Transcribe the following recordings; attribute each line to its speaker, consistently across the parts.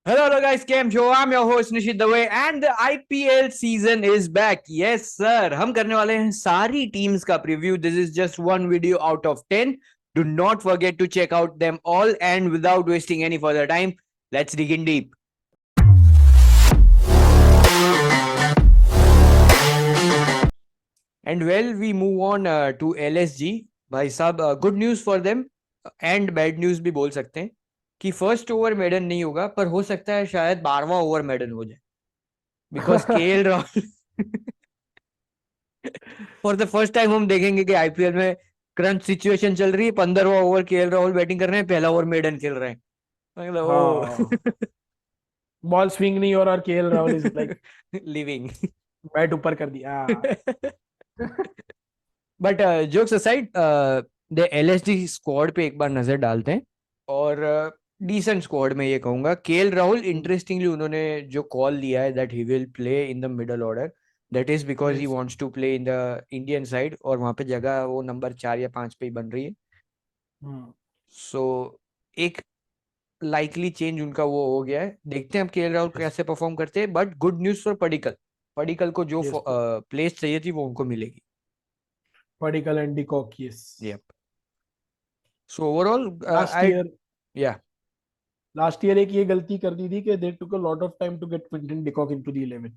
Speaker 1: Hello guys, Cam Show. I'm your host Nishit Dave and the IPL season is back. Yes sir, हम करने वाले हैं सारी teams का preview. This is just one video out of 10. Do not forget to check out them all, and without wasting any further time, let's dig in deep. And well, we move on to LSG. भाई साहब, good news for them and bad news भी बोल सकते हैं कि first over maiden नहीं होगा, पर हो सकता है शायद 12वां ओवर मेडन हो जाए, because KL Rahul for the first time हम देखेंगे कि आईपीएल में क्रंच सिचुएशन चल रही है, 15वां ओवर केएल राहुल बैटिंग कर रहे हैं, पहला ओवर मेडन खेल रहे हैं, मतलब
Speaker 2: हाँ,
Speaker 1: ओ
Speaker 2: बॉल स्विंग नहीं हो रहा और KL Rahul is like
Speaker 1: living.
Speaker 2: Bat ऊपर कर दिया।
Speaker 1: But jokes aside, the LSD squad पे एक बार नजर डालते हैं, और डिसेंट स्क्वाड में ये कहूंगा. केएल राहुल इंटरेस्टिंगली उन्होंने जो कॉल लिया है that he will play in the middle order, that is because he
Speaker 2: Yes.
Speaker 1: Wants to play in the Indian side, और वहां पे जगह वो नंबर 4 या 5 पे ही बन रही है.
Speaker 2: हम्म,
Speaker 1: सो एक लाइकली चेंज उनका वो हो गया है. देखते हैं अब केएल राहुल
Speaker 2: yes,
Speaker 1: कैसे परफॉर्म करते हैं. But good news for Padikkal. Padikkal को जो
Speaker 2: yes.
Speaker 1: प्लेस चाहिए थी वो उनको मिलेगी.
Speaker 2: Padikkal and De Kock, yes.
Speaker 1: Yep. So overall,
Speaker 2: Last
Speaker 1: I
Speaker 2: year,
Speaker 1: yeah.
Speaker 2: last year एक ये गलती कर दी थी कि they took a lot of time to get Quinton de Kock into the 11.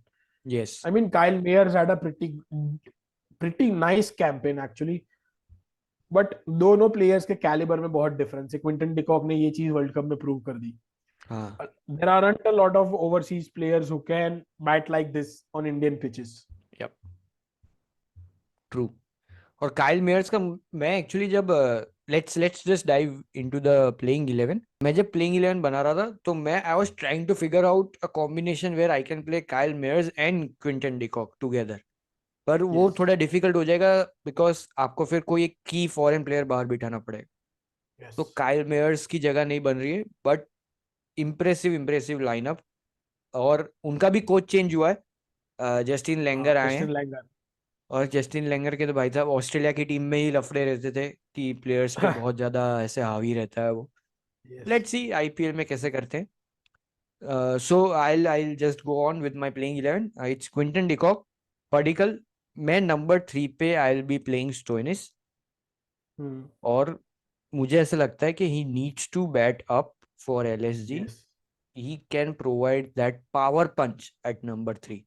Speaker 1: Yes.
Speaker 2: I mean, Kyle Mayers had a pretty nice campaign actually, but दोनों players के calibre में बहुत डिफरेंस है. क्विंटन डिकॉक ने ये चीज वर्ल्ड कप में prove कर दी.
Speaker 1: हाँ.
Speaker 2: There aren't a lot of overseas players who can bat like this on Indian pitches.
Speaker 1: Yep. True. और काइल मेयर्स का मैं एक्चुअली जब let's just dive into the playing 11, मैं जब प्लेइंग 11 बना रहा था तो मैं I was trying to figure out a combination where I can play Kyle Mayers and Quinton de Kock together. पर वो
Speaker 2: Yes.
Speaker 1: थोड़ा डिफिकल्ट हो जाएगा बिकॉज आपको फिर कोई एक की फॉरेन प्लेयर बाहर बिठाना पड़ेगा.
Speaker 2: Yes.
Speaker 1: तो काइल मेयर्स की जगह नहीं बन रही है. बट इम्प्रेसिव लाइनअप, और उनका भी कोच चेंज हुआ है. जस्टिन लेंगर आए हैं,
Speaker 2: Justin Langer.
Speaker 1: और जस्टिन लेंगर के तो भाई साहब ऑस्ट्रेलिया की टीम में ही लफड़े रहते थे कि प्लेयर्स पे बहुत ज्यादा ऐसे हावी रहता है वो.
Speaker 2: Yes.
Speaker 1: लेट्स सी आईपीएल में कैसे करते हैं. So I just go on with my playing 11. It's Quinton de Kock, Padikkal. मैं नंबर 3 पे I will be playing Stoinis.
Speaker 2: Hmm.
Speaker 1: और मुझे ऐसा लगता है कि he needs to bat up for LSG.
Speaker 2: Yes.
Speaker 1: He can provide that power punch at number 3.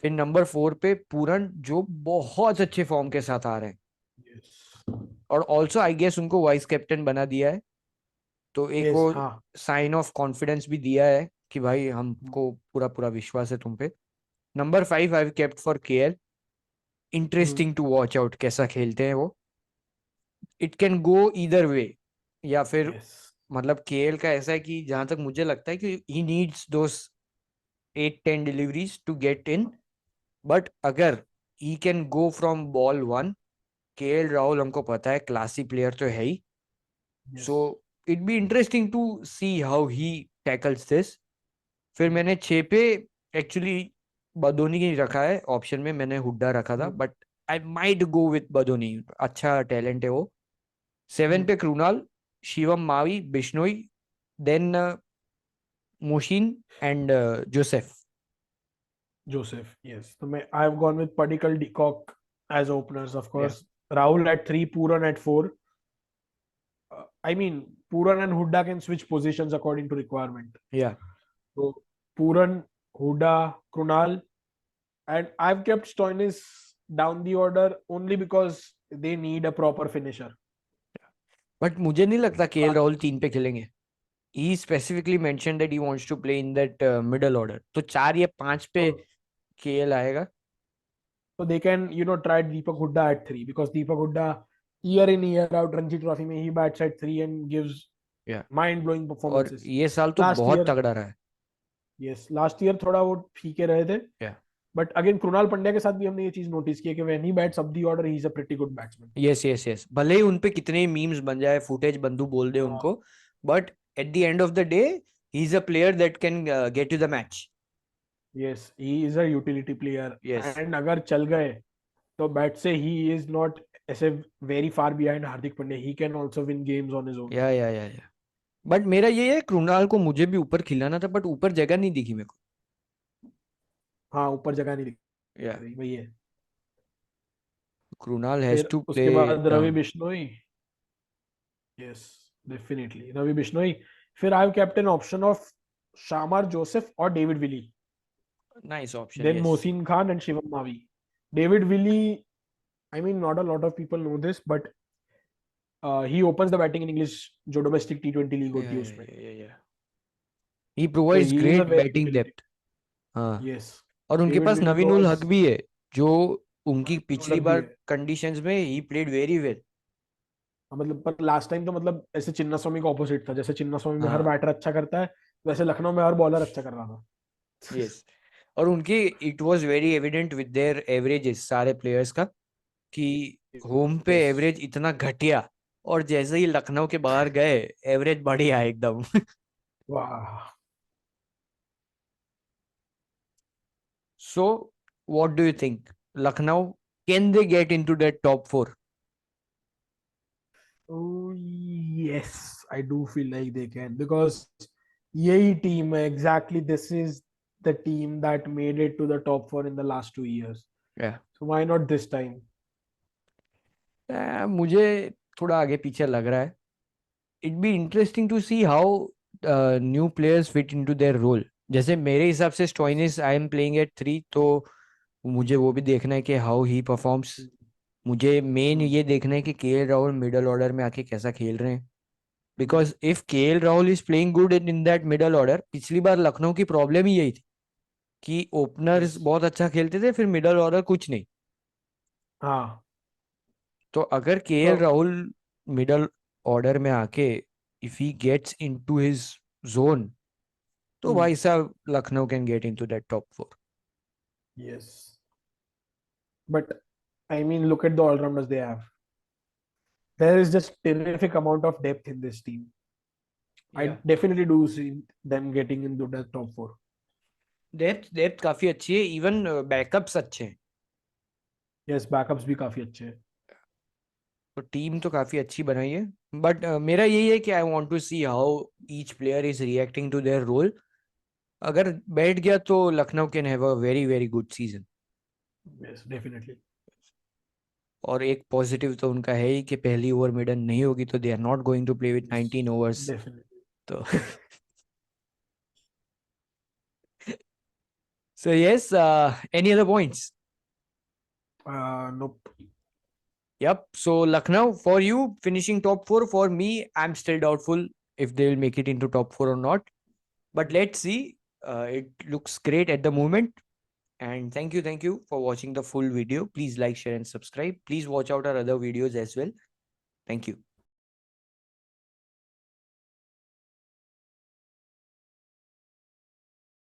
Speaker 1: फिर number 4 पे पूरन, जो बहुत अच्छे फॉर्म के साथ आ रहे हैं,
Speaker 2: Yes.
Speaker 1: और ऑल्सो आई गेस उनको वाइस कैप्टन बना दिया है, तो एक
Speaker 2: Yes.
Speaker 1: वो
Speaker 2: हाँ.
Speaker 1: साइन ऑफ कॉन्फिडेंस भी दिया है कि भाई हमको पूरा पूरा विश्वास है तुम पे. Number 5 I kept for KL.
Speaker 2: Hmm.
Speaker 1: Interesting to watch out कैसा खेलते हैं वो. It can go either way. या फिर
Speaker 2: Yes.
Speaker 1: मतलब केएल का ऐसा है कि जहां तक मुझे लगता है कि he needs those 8-10 deliveries to get in. But अगर he can go from ball 1, KL Rahul हमको पता है क्लासी प्लेयर तो है ही.
Speaker 2: Yes.
Speaker 1: So it be interesting to see how he tackles this. फिर मैंने 6 पे एक्चुअली बदोनी ही रखा है ऑप्शन में. मैंने हुड्डा रखा था,
Speaker 2: Hmm.
Speaker 1: But I might go with Badoni. अच्छा टैलेंट है वो. 7
Speaker 2: Hmm.
Speaker 1: पे Krunal, Shivam Mavi, Bishnoi, then Mohsin and Joseph.
Speaker 2: Joseph. Yes. So I've gone with Padikkal, De Kock as openers, of
Speaker 1: या
Speaker 2: course. Rahul at 3, Pooran at 4. I mean, Pooran and Hooda can switch positions according to requirement.
Speaker 1: या
Speaker 2: So Pooran, Hooda, Krunal, and I've kept Stoinis down the order only because they need a proper finisher.
Speaker 1: But मुझे नहीं लगता KL Rahul 3 पे खेलेंगे. He specifically mention that he wants to play in that middle order. तो 4 या 5 पे
Speaker 2: So,
Speaker 1: KL आएगा.
Speaker 2: so they can, try Deepak Hooda at 3 because Deepak Hooda, year in, year out, Ranji Trophy में he bats at 3 and gives
Speaker 1: या
Speaker 2: mind-blowing
Speaker 1: और
Speaker 2: performances.
Speaker 1: ये साल तो
Speaker 2: Last
Speaker 1: बहुत
Speaker 2: year,
Speaker 1: तगड़ा रहा है.
Speaker 2: yes, last year थोड़ा वो फीके रहे थे.
Speaker 1: या
Speaker 2: बट अगेन कृणाल पंड्या के साथ भी हमने ये चीज नोटिस की है कि when he bats up the order he is a pretty good batsman.
Speaker 1: Yes, भले ही उनपे कितने मीम्स बन जाए, फुटेज बंधु बोल दे उनको, but at the end of the day he is a player that can get you the match.
Speaker 2: Yes, he is a utility player
Speaker 1: yes.
Speaker 2: And अगर चल गए तो बैट से ही इज नॉट ऐसे very far behind Hardik Pandya. He can also win games on his own.
Speaker 1: या but मेरा ये है कृणाल को मुझे भी ऊपर खिलाना था, बट ऊपर जगह नहीं दिखी मेरे को।
Speaker 2: हाँ, ऊपर जगह नहीं दिख
Speaker 1: या
Speaker 2: रही, वही है।
Speaker 1: कृणाल हैज
Speaker 2: फिर
Speaker 1: टू प्ले
Speaker 2: उसके बाद Ravi
Speaker 1: down.
Speaker 2: Bishnoi. Yes, definitely Ravi Bishnoi. फिर I have kept an option of Shamar Joseph और David Willey,
Speaker 1: nice option,
Speaker 2: then
Speaker 1: yes.
Speaker 2: Mohsin Khan and Shivam Mavi. David Willi, I mean, not a lot of people know this, but he opens the batting in English जो domestic T20 league
Speaker 1: या
Speaker 2: होती है
Speaker 1: या
Speaker 2: उसमें।
Speaker 1: या या ही
Speaker 2: तो
Speaker 1: provides
Speaker 2: he is a
Speaker 1: great
Speaker 2: very
Speaker 1: batting
Speaker 2: ability.
Speaker 1: Depth. हाँ,
Speaker 2: Yes,
Speaker 1: और उनके
Speaker 2: David
Speaker 1: पास
Speaker 2: Willi
Speaker 1: नवीन उल हक
Speaker 2: provides।
Speaker 1: भी है, जो उनकी
Speaker 2: नवीन
Speaker 1: पिछली
Speaker 2: उल भी
Speaker 1: बार
Speaker 2: है।
Speaker 1: कंडीशंस में ही प्लेड वेरी वेल।
Speaker 2: मतलब पर लास्ट टाइम तो मतलब ऐसे चिन्ना स्वामी का ऑपोजिट था, जैसे चिन्ना स्वामी में हर
Speaker 1: हाँ,
Speaker 2: बैटर अच्छा करता है, वैसे लखनऊ में हर बॉलर अच्छा कर रहा था।
Speaker 1: यस। और उनकी it was very evident with their averages सारे प्लेयर्स का, कि होम पे
Speaker 2: यस।
Speaker 1: एवरेज इतना घटिया, और जैसे ही लखनऊ के बाहर गए एवरेज बढ़िया एकदम।
Speaker 2: वाह।
Speaker 1: So what do you think, Lucknow, can they get into that top 4?
Speaker 2: Oh, yes, I do feel like they can because यही team है exactly. This is the team that made it to the top four in the last 2 years.
Speaker 1: या
Speaker 2: So why not this time?
Speaker 1: मुझे थोड़ा आगे पीछे लग रहा है। It be interesting to see how new players fit into their role. जैसे मेरे हिसाब से Stoinis I am playing at 3, तो मुझे वो भी देखना है कि हाउ ही परफॉर्म्स। मुझे मेन
Speaker 2: Hmm.
Speaker 1: ये देखना है कि केएल राहुल मिडल ऑर्डर में आके कैसा खेल रहे हैं। Because if KL Rahul is playing good in that middle order, पिछली बार लखनऊ की प्रॉब्लम ही यही थी कि ओपनर्स
Speaker 2: Yes.
Speaker 1: बहुत अच्छा खेलते थे, फिर मिडल ऑर्डर कुछ नहीं।
Speaker 2: हाँ।
Speaker 1: तो अगर केएल
Speaker 2: तो
Speaker 1: राहुल मिडल ऑर्डर में आके if he gets into his zone, तो
Speaker 2: hmm.
Speaker 1: भाई साहब Lucknow can get into that top 4।
Speaker 2: Yes. But I mean, look at the all-rounders they have. There is just terrific amount of depth in this team. I
Speaker 1: या
Speaker 2: definitely do see them getting into the top four.
Speaker 1: Depth depth काफी अच्छी है, even backups अच्छे हैं।
Speaker 2: Yes, backups भी काफी अच्छे हैं।
Speaker 1: तो टीम तो काफी अच्छी बनाई है। बट मेरा यही है कि I want to see how each player is reacting to their role. अगर बैठ गया तो Lucknow can have a very very good season.
Speaker 2: Yes, definitely.
Speaker 1: और एक पॉजिटिव तो उनका है ही कि पहली ओवर मेडन नहीं होगी, तो they are not going to play with
Speaker 2: Yes,
Speaker 1: 19 overs.
Speaker 2: definitely.
Speaker 1: तो so yes, any other points?
Speaker 2: Nope.
Speaker 1: Yep. So Lucknow for you finishing top 4. For me, I'm still doubtful if they will make it into top 4 or not. But let's see. It looks great at the moment. And thank you for watching the full video. Please like, share, and subscribe. Please watch out our other videos as well. Thank you.